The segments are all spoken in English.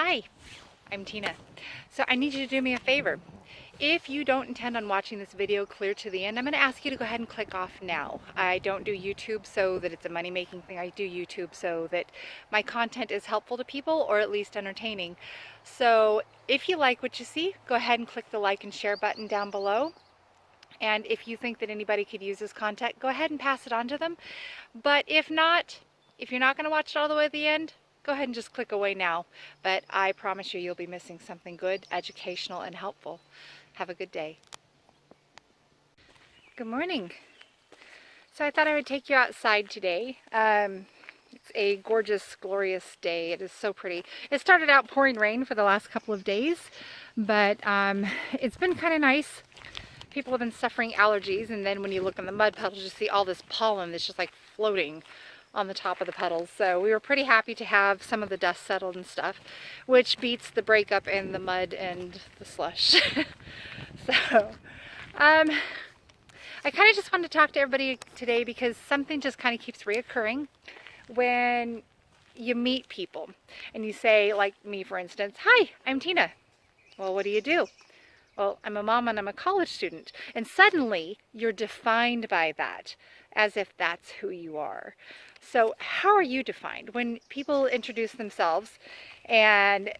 Hi, I'm Tina. So I need you to do me a favor. If you don't intend on watching this video clear to the end, I'm going to ask you to go ahead and click off now. I don't do YouTube so that it's a money-making thing. I do YouTube so that my content is helpful to people, or at least entertaining. So if you like what you see, go ahead and click the like and share button down below. And if you think that anybody could use this content, go ahead and pass it on to them. But if not, if you're not going to watch it all the way to the end, go ahead and just click away now. But I promise you'll be missing something good, educational, and helpful. Have a good day. Good morning. So I thought I would take you outside today. It's a gorgeous, glorious day. It is so pretty. It started out pouring rain for the last couple of days, but it's been kind of nice. People have been suffering allergies, and then when you look in the mud puddles, you see all this pollen that's just like floating on the top of the puddles. So we were pretty happy to have some of the dust settled and stuff, which beats the breakup and the mud and the slush. So I kind of just wanted to talk to everybody today because something just kind of keeps reoccurring when you meet people and you say, like me for instance, "Hi, I'm Tina." Well, what do you do? Well, I'm a mom and I'm a college student. And suddenly you're defined by that as if that's who you are. So how are you defined? When people introduce themselves and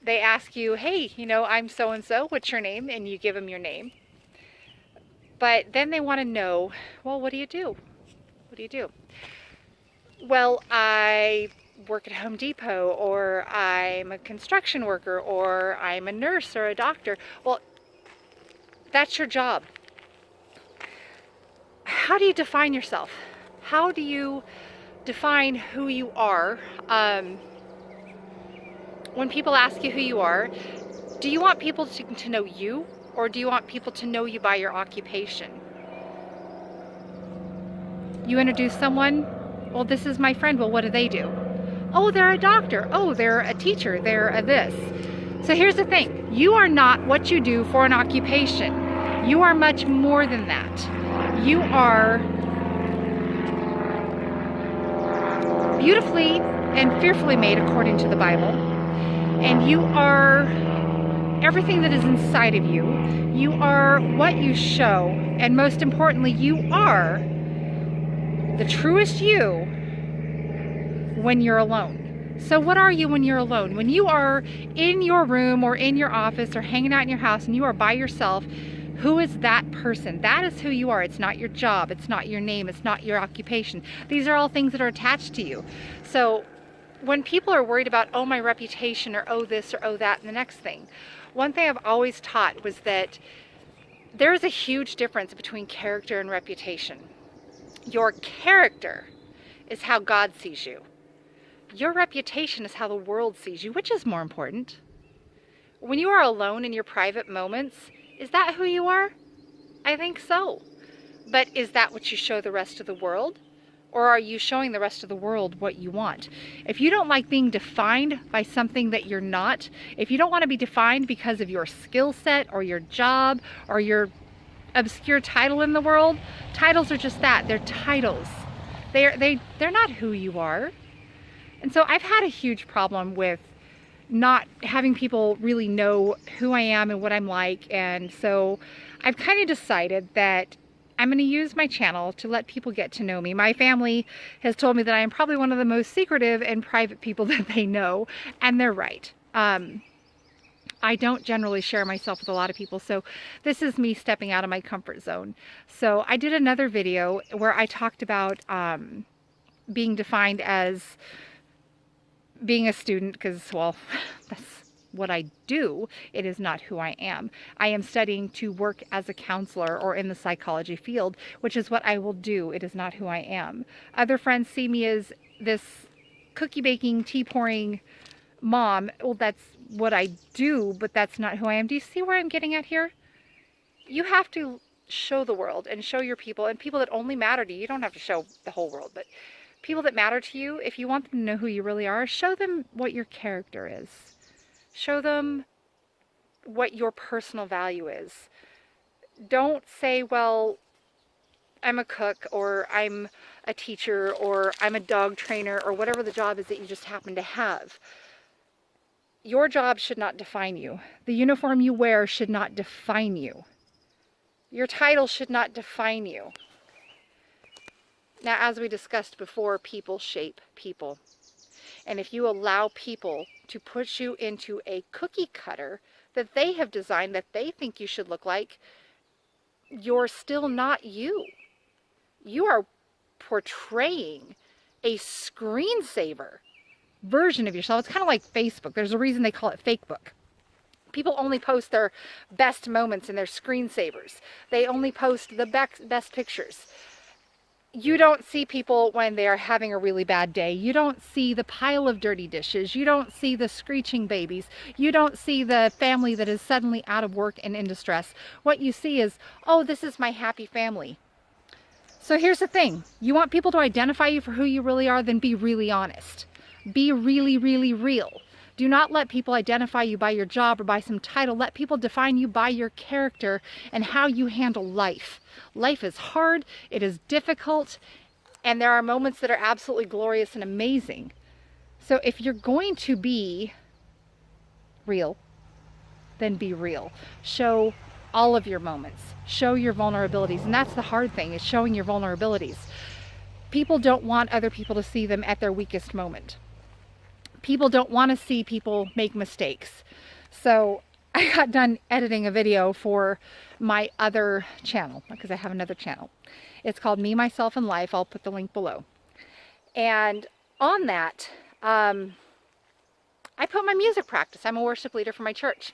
they ask you, "Hey, I'm so-and-so, what's your name?" And you give them your name. But then they want to know, well, what do you do? What do you do? Well, I work at Home Depot, or I'm a construction worker, or I'm a nurse or a doctor. Well, that's your job. How do you define yourself? How do you define who you are? When people ask you who you are, do you want people to know you, or do you want people to know you by your occupation? You introduce someone, well, this is my friend. Well, what do they do? Oh, they're a doctor. Oh, they're a teacher. They're a this. So here's the thing. You are not what you do for an occupation. You are much more than that. You are beautifully and fearfully made according to the Bible. And you are everything that is inside of you. You are what you show. And most importantly, you are the truest you when you're alone. So what are you when you're alone? When you are in your room or in your office or hanging out in your house and you are by yourself, who is that person? That is who you are. It's not your job. It's not your name. It's not your occupation. These are all things that are attached to you. So when people are worried about, oh, my reputation, or oh, this, or oh, that, and the next thing, one thing I've always taught was that there is a huge difference between character and reputation. Your character is how God sees you. Your reputation is how the world sees you. Which is more important? When you are alone in your private moments, is that who you are? I think so. But is that what you show the rest of the world? Or are you showing the rest of the world what you want? If you don't like being defined by something that you're not, if you don't want to be defined because of your skill set or your job or your obscure title in the world, titles are just that. They're titles. They're not who you are. And so I've had a huge problem with not having people really know who I am and what I'm like. And so I've kind of decided that I'm going to use my channel to let people get to know me. My family has told me that I am probably one of the most secretive and private people that they know, and they're right. I don't generally share myself with a lot of people, so this is me stepping out of my comfort zone. So I did another video where I talked about being defined as being a student, because, well, that's what I do. It is not who I am. I am studying to work as a counselor or in the psychology field, which is what I will do. It is not who I am. Other friends see me as this cookie baking, tea pouring mom. Well, that's what I do, but that's not who I am. Do you see where I'm getting at here? You have to show the world and show your people, and people that only matter to you. You don't have to show the whole world, but people that matter to you, if you want them to know who you really are, show them what your character is. Show them what your personal value is. Don't say, well, I'm a cook, or I'm a teacher, or I'm a dog trainer, or whatever the job is that you just happen to have. Your job should not define you. The uniform you wear should not define you. Your title should not define you. Now, as we discussed before, people shape people. And if you allow people to put you into a cookie cutter that they have designed, that they think you should look like, you're still not you. You are portraying a screensaver version of yourself. It's kind of like Facebook. There's a reason they call it fake book. People only post their best moments in their screensavers. They only post the best pictures. You don't see people when they are having a really bad day. You don't see the pile of dirty dishes. You don't see the screeching babies. You don't see the family that is suddenly out of work and in distress. What you see is, oh, this is my happy family. So here's the thing. You want people to identify you for who you really are, then be really honest. Be really, really real. Do not let people identify you by your job or by some title. Let people define you by your character and how you handle life. Life is hard, it is difficult, and there are moments that are absolutely glorious and amazing. So if you're going to be real, then be real. Show all of your moments. Show your vulnerabilities. And that's the hard thing, is showing your vulnerabilities. People don't want other people to see them at their weakest moment. People don't want to see people make mistakes. So I got done editing a video for my other channel, because I have another channel. It's called Me, Myself, and Life. I'll put the link below. And on that, I put my music practice. I'm a worship leader for my church.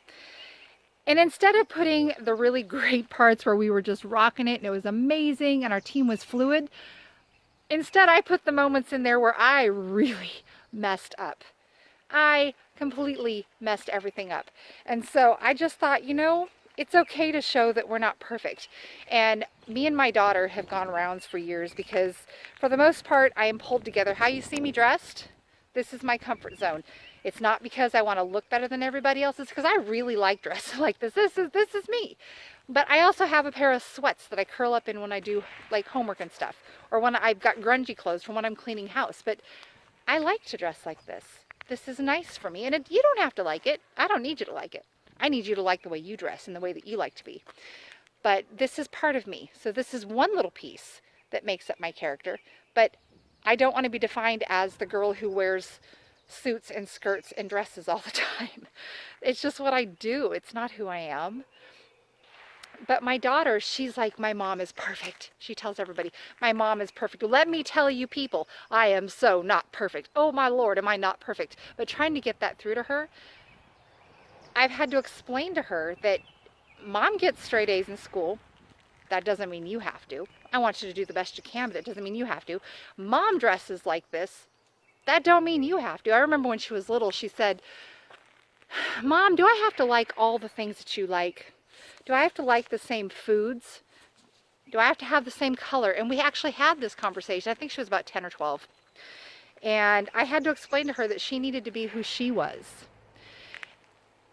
And instead of putting the really great parts where we were just rocking it and it was amazing and our team was fluid, instead I put the moments in there where I really messed up. I completely messed everything up. And so I just thought, you know, it's okay to show that we're not perfect. And me and my daughter have gone rounds for years because for the most part, I am pulled together. How you see me dressed, this is my comfort zone. It's not because I want to look better than everybody else. It's because I really like dressing like this. This is me. But I also have a pair of sweats that I curl up in when I do like homework and stuff. Or when I've got grungy clothes from when I'm cleaning house. But I like to dress like this. This is nice for me. And you don't have to like it. I don't need you to like it. I need you to like the way you dress and the way that you like to be. But this is part of me. So this is one little piece that makes up my character. But I don't want to be defined as the girl who wears suits and skirts and dresses all the time. It's just what I do. It's not who I am. But my daughter, she's like, my mom is perfect. She tells everybody, my mom is perfect. Let me tell you people, I am so not perfect. Oh my Lord, am I not perfect? But trying to get that through to her, I've had to explain to her that mom gets straight A's in school. That doesn't mean you have to. I want you to do the best you can, but it doesn't mean you have to. Mom dresses like this. That don't mean you have to. I remember when she was little, she said, Mom, do I have to like all the things that you like? Do I have to like the same foods? Do I have to have the same color? And we actually had this conversation. I think she was about 10 or 12. And I had to explain to her that she needed to be who she was.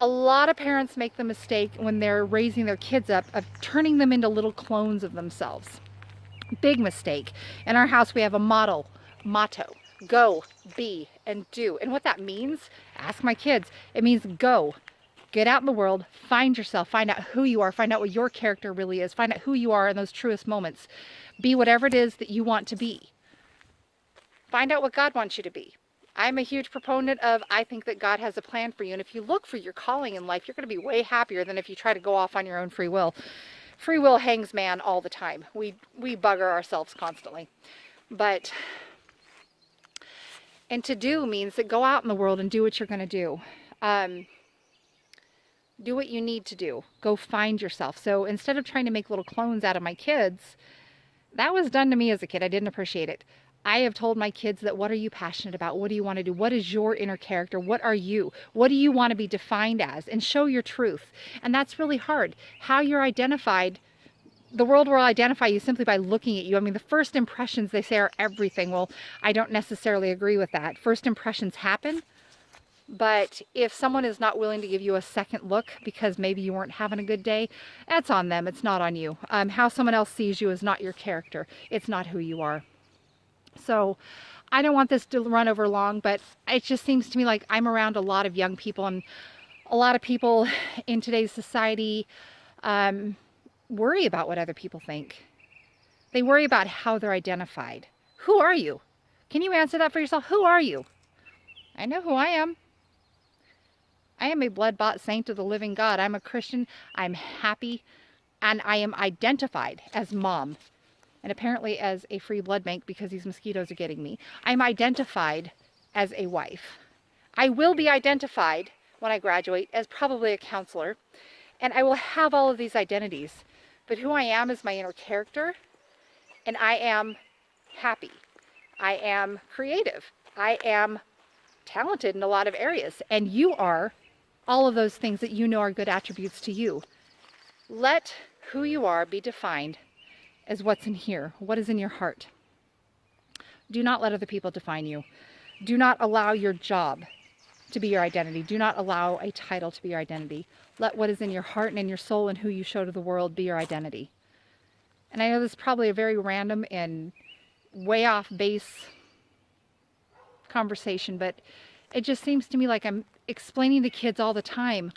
A lot of parents make the mistake when they're raising their kids up of turning them into little clones of themselves. Big mistake. In our house, we have a motto. Go, be, and do. And what that means, ask my kids, it means go. Get out in the world, find yourself, find out who you are, find out what your character really is, find out who you are in those truest moments. Be whatever it is that you want to be. Find out what God wants you to be. I'm a huge proponent of, I think that God has a plan for you. And if you look for your calling in life, you're going to be way happier than if you try to go off on your own free will. Free will hangs man all the time. We bugger ourselves constantly. And to do means that go out in the world and do what you're going to do. Do what you need to do. Go find yourself. So instead of trying to make little clones out of my kids, that was done to me as a kid. I didn't appreciate it. I have told my kids that what are you passionate about? What do you want to do? What is your inner character? What are you? What do you want to be defined as? And show your truth. And that's really hard. How you're identified, the world will identify you simply by looking at you. I mean, the first impressions, they say, are everything. Well, I don't necessarily agree with that. First impressions happen. But if someone is not willing to give you a second look because maybe you weren't having a good day, that's on them. It's not on you. How someone else sees you is not your character. It's not who you are. So I don't want this to run over long, but it just seems to me like I'm around a lot of young people, and a lot of people in today's society worry about what other people think. They worry about how they're identified. Who are you? Can you answer that for yourself? Who are you? I know who I am. I am a blood-bought saint of the living God. I'm a Christian. I'm happy. And I am identified as mom. And apparently as a free blood bank because these mosquitoes are getting me. I'm identified as a wife. I will be identified when I graduate as probably a counselor. And I will have all of these identities. But who I am is my inner character. And I am happy. I am creative. I am talented in a lot of areas. And you are all of those things that you know are good attributes to you. Let who you are be defined as what's in here, what is in your heart. Do not let other people define you. Do not allow your job to be your identity. Do not allow a title to be your identity. Let what is in your heart and in your soul and who you show to the world be your identity. And I know this is probably a very random and way off base conversation, but it just seems to me like I'm explaining to kids all the time,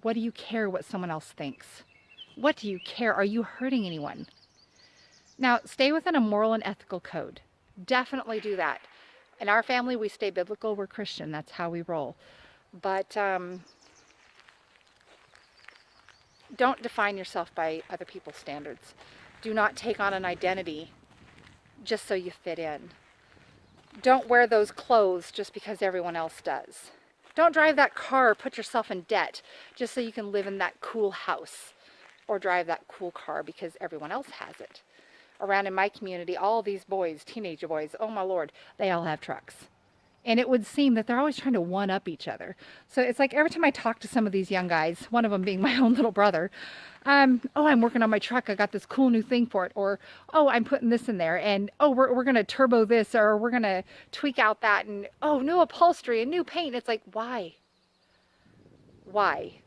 what do you care what someone else thinks? What do you care? Are you hurting anyone? Now, stay within a moral and ethical code. Definitely do that. In our family, we stay biblical. We're Christian. That's how we roll. But don't define yourself by other people's standards. Do not take on an identity just so you fit in. Don't wear those clothes just because everyone else does. Don't drive that car or put yourself in debt just so you can live in that cool house or drive that cool car because everyone else has it. Around in my community, all these boys, teenage boys, oh my Lord, they all have trucks. And it would seem that they're always trying to one-up each other. So it's like every time I talk to some of these young guys, one of them being my own little brother, oh, I'm working on my truck. I got this cool new thing for it. Or, oh, I'm putting this in there. And, oh, we're going to turbo this, or we're going to tweak out that. And, oh, new upholstery and new paint. It's like, why? Why?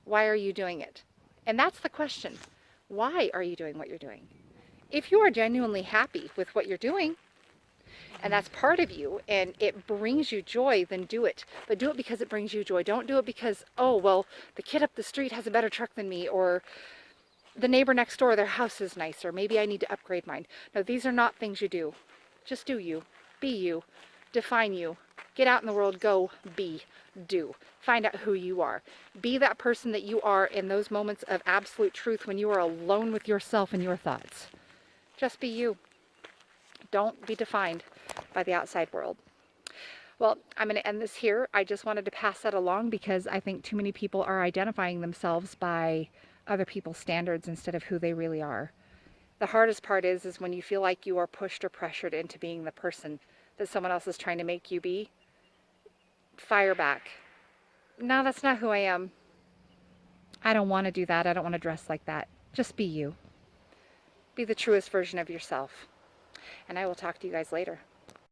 Why are you doing it? And that's the question. Why are you doing what you're doing? If you are genuinely happy with what you're doing, and that's part of you, and it brings you joy, then do it. But do it because it brings you joy. Don't do it because, oh, well, the kid up the street has a better truck than me, or the neighbor next door, their house is nicer. Maybe I need to upgrade mine. No, these are not things you do. Just do you. Be you. Define you. Get out in the world. Go. Be. Do. Find out who you are. Be that person that you are in those moments of absolute truth when you are alone with yourself and your thoughts. Just be you. Don't be defined by the outside world. Well, I'm going to end this here. I just wanted to pass that along because I think too many people are identifying themselves by other people's standards instead of who they really are. The hardest part is when you feel like you are pushed or pressured into being the person that someone else is trying to make you be. Fire back. No, that's not who I am. I don't want to do that. I don't want to dress like that. Just be you. Be the truest version of yourself. And I will talk to you guys later.